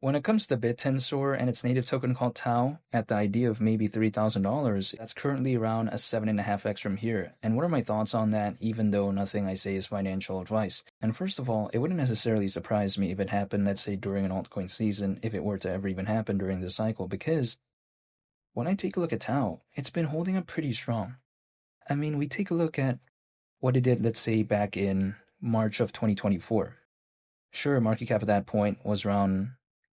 When it comes to Bittensor and its native token called TAO, at the idea of maybe $3,000, that's currently around a 7.5x from here. And what are my thoughts on that, even though nothing I say is financial advice? And first of all, it wouldn't necessarily surprise me if it happened, let's say, during an altcoin season, if it were to ever even happen during this cycle, because when I take a look at TAO, it's been holding up pretty strong. I mean, we take a look at what it did, let's say, back in March of 2024. Sure, market cap at that point was around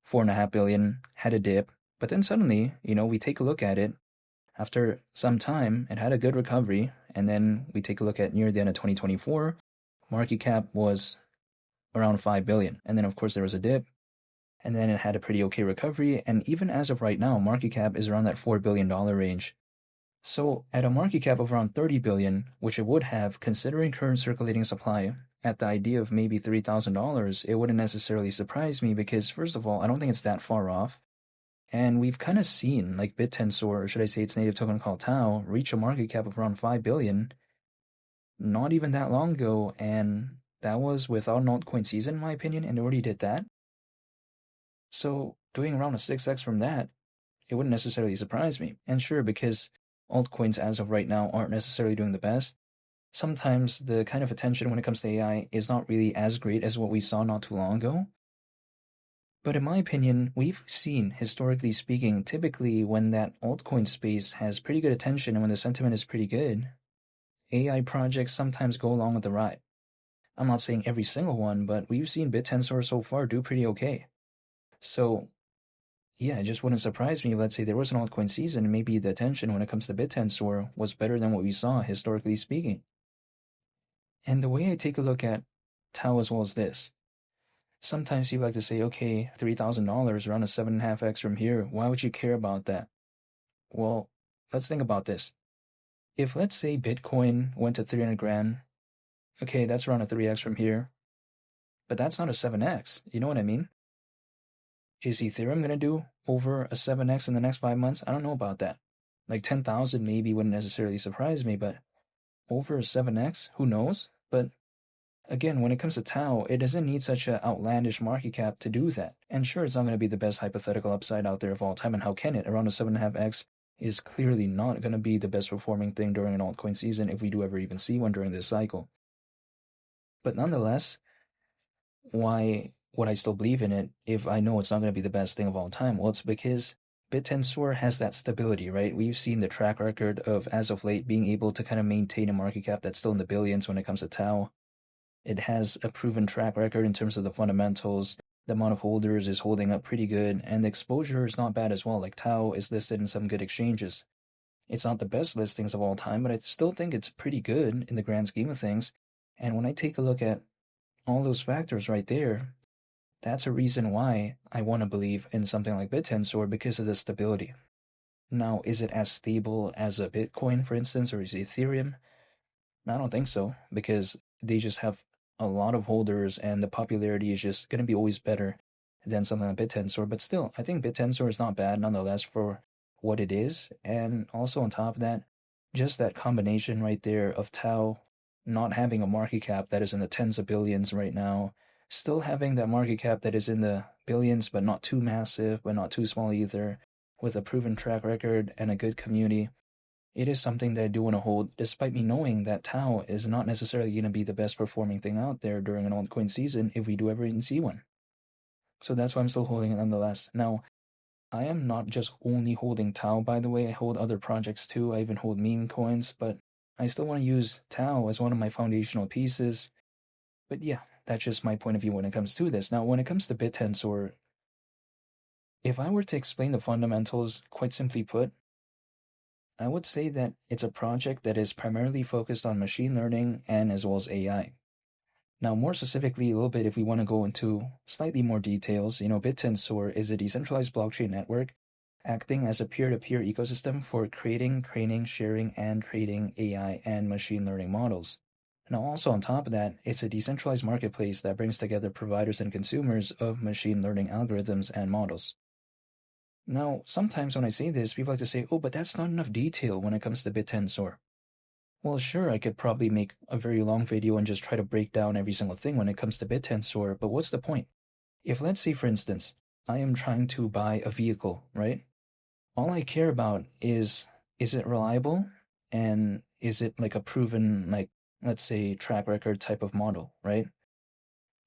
4.5 billion, had a dip, but then suddenly, we take a look at it. After some time, it had a good recovery, and then we take a look at near the end of 2024, market cap was around 5 billion, and then of course there was a dip, and then it had a pretty okay recovery, and even as of right now, market cap is around that $4 billion range. So at a market cap of around 30 billion, which it would have, considering current circulating supply, at the idea of maybe $3,000, it wouldn't necessarily surprise me because, first of all, I don't think it's that far off. And we've kind of seen, like Bittensor, or should I say its native token called TAO, reach a market cap of around 5 billion not even that long ago, and that was without an altcoin season, in my opinion, and it already did that. So doing around a 6x from that, it wouldn't necessarily surprise me. And sure, because altcoins as of right now aren't necessarily doing the best, sometimes the kind of attention when it comes to AI is not really as great as what we saw not too long ago. But in my opinion, we've seen, historically speaking, typically when that altcoin space has pretty good attention and when the sentiment is pretty good, AI projects sometimes go along with the ride. I'm not saying every single one, but we've seen Bittensor so far do pretty okay. So yeah, it just wouldn't surprise me if, let's say, there was an altcoin season and maybe the attention when it comes to Bittensor was better than what we saw, historically speaking. And the way I take a look at TAO as well as this, sometimes people like to say, okay, $3,000 around a 7.5x from here, why would you care about that? Well, let's think about this. If, let's say, Bitcoin went to 300 grand, okay, that's around a 3x from here, but that's not a 7x, you know what I mean? Is Ethereum going to do over a 7x in the next 5 months? I don't know about that. Like 10,000 maybe wouldn't necessarily surprise me, but over a 7x, who knows? But again, when it comes to TAO, it doesn't need such an outlandish market cap to do that. And sure, it's not going to be the best hypothetical upside out there of all time, and how can it? Around a 7.5x is clearly not going to be the best performing thing during an altcoin season if we do ever even see one during this cycle. But nonetheless, why would I still believe in it if I know it's not going to be the best thing of all time? Well, it's because Bittensor has that stability, right? We've seen the track record of, as of late, being able to kind of maintain a market cap that's still in the billions when it comes to TAO. It has a proven track record in terms of the fundamentals. The amount of holders is holding up pretty good, and the exposure is not bad as well. Like TAO is listed in some good exchanges. It's not the best listings of all time, but I still think it's pretty good in the grand scheme of things. And when I take a look at all those factors right there, that's a reason why I want to believe in something like Bittensor, because of the stability. Now, is it as stable as a Bitcoin, for instance, or is it Ethereum? I don't think so, because they just have a lot of holders and the popularity is just going to be always better than something like Bittensor. But still, I think Bittensor is not bad nonetheless for what it is. And also on top of that, just that combination right there of TAO not having a market cap that is in the tens of billions right now, still having that market cap that is in the billions, but not too massive, but not too small either, with a proven track record and a good community. It is something that I do want to hold, despite me knowing that TAO is not necessarily going to be the best performing thing out there during an altcoin season if we do ever even see one. So that's why I'm still holding it nonetheless. Now, I am not just only holding TAO, by the way. I hold other projects too. I even hold meme coins, but I still want to use TAO as one of my foundational pieces. But yeah, that's just my point of view when it comes to this. Now, when it comes to Bittensor, if I were to explain the fundamentals, quite simply put, I would say that it's a project that is primarily focused on machine learning and as well as AI. Now, more specifically, a little bit, if we want to go into slightly more details, Bittensor is a decentralized blockchain network acting as a peer-to-peer ecosystem for creating, training, sharing, and trading AI and machine learning models. Now, also on top of that, it's a decentralized marketplace that brings together providers and consumers of machine learning algorithms and models. Now, sometimes when I say this, people like to say, oh, but that's not enough detail when it comes to Bittensor. Well, sure, I could probably make a very long video and just try to break down every single thing when it comes to Bittensor, but what's the point? If, let's say, for instance, I am trying to buy a vehicle, right? All I care about is it reliable and is it like a proven, like, let's say, track record type of model, right?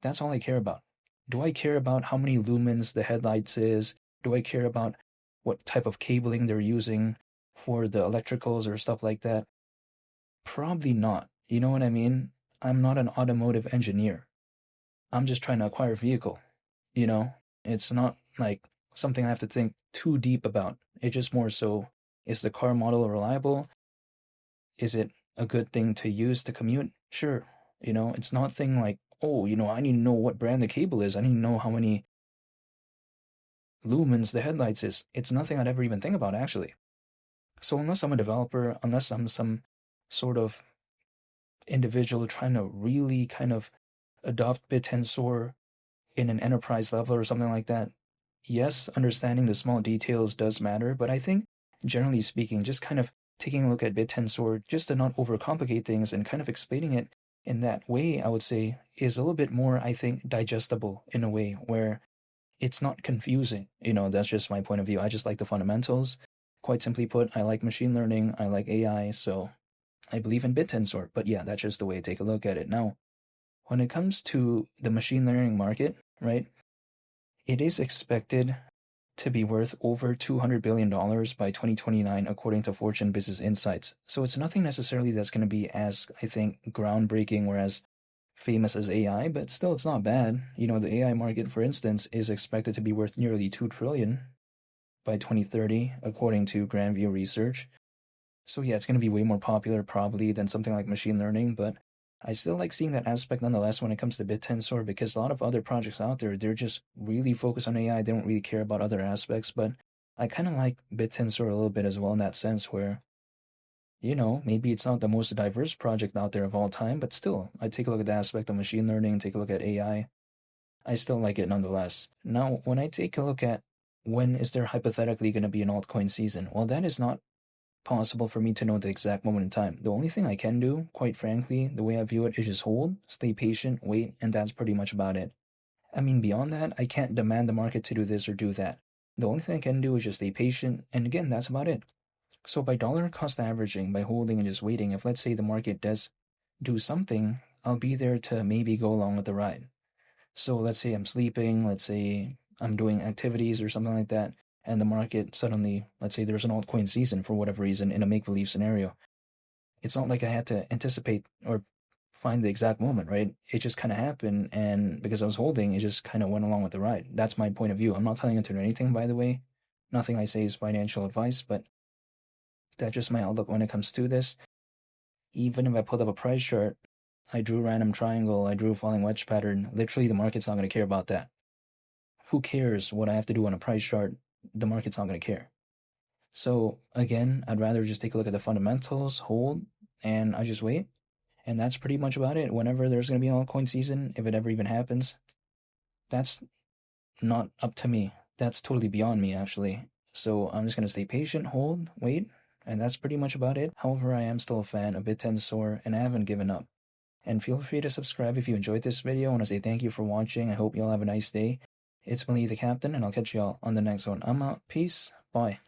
That's all I care about. Do I care about how many lumens the headlights is? Do I care about what type of cabling they're using for the electricals or stuff like that? Probably not. You know what I mean? I'm not an automotive engineer. I'm just trying to acquire a vehicle. You know, it's not like something I have to think too deep about. It's just more so, is the car model reliable? Is it a good thing to use to commute? Sure. You know, it's not thing like, oh, I need to know what brand the cable is. I need to know how many lumens the headlights is. It's nothing I'd ever even think about, actually. So unless I'm a developer, unless I'm some sort of individual trying to really kind of adopt Bittensor in an enterprise level or something like that, yes, understanding the small details does matter, but I think generally speaking, just kind of taking a look at Bittensor just to not overcomplicate things and kind of explaining it in that way, I would say, is a little bit more, I think, digestible in a way where it's not confusing. That's just my point of view. I just like the fundamentals. Quite simply put, I like machine learning, I like AI, so I believe in Bittensor. But yeah, that's just the way I take a look at it. Now, when it comes to the machine learning market, right, it is expected to be worth over $200 billion by 2029, according to Fortune Business Insights. So it's nothing necessarily that's going to be as, I think, groundbreaking or as famous as AI, but still it's not bad. The AI market, for instance, is expected to be worth nearly $2 trillion by 2030, according to Grandview Research. So yeah, it's going to be way more popular probably than something like machine learning, but I still like seeing that aspect nonetheless when it comes to Bittensor, because a lot of other projects out there, they're just really focused on AI. They don't really care about other aspects, but I kind of like Bittensor a little bit as well in that sense where, maybe it's not the most diverse project out there of all time, but still, I take a look at the aspect of machine learning, take a look at AI. I still like it nonetheless. Now, when I take a look at when is there hypothetically going to be an altcoin season, well, that is not possible for me to know the exact moment in time. The only thing I can do, quite frankly, the way I view it, is just hold, stay patient, wait, and that's pretty much about it. I mean, beyond that, I can't demand the market to do this or do that. The only thing I can do is just stay patient, and again, that's about it. So by dollar cost averaging, by holding and just waiting, if let's say the market does do something, I'll be there to maybe go along with the ride. So let's say I'm sleeping, let's say I'm doing activities or something like that, and the market suddenly, let's say there's an altcoin season for whatever reason in a make-believe scenario. It's not like I had to anticipate or find the exact moment, right? It just kind of happened, and because I was holding, it just kind of went along with the ride. That's my point of view. I'm not telling you to do anything, by the way. Nothing I say is financial advice, but that's just my outlook when it comes to this. Even if I pulled up a price chart, I drew random triangle, I drew falling wedge pattern, literally the market's not going to care about that. Who cares what I have to do on a price chart? The market's not going to care. So again, I'd rather just take a look at the fundamentals, hold, and I just wait. And that's pretty much about it. Whenever there's going to be an altcoin season, if it ever even happens, that's not up to me. That's totally beyond me, actually. So I'm just going to stay patient, hold, wait, and that's pretty much about it. However, I am still a fan of Bittensor, and I haven't given up. And feel free to subscribe if you enjoyed this video. I want to say thank you for watching. I hope you all have a nice day. It's Mali the Captain, and I'll catch you all on the next one. I'm out. Peace. Bye.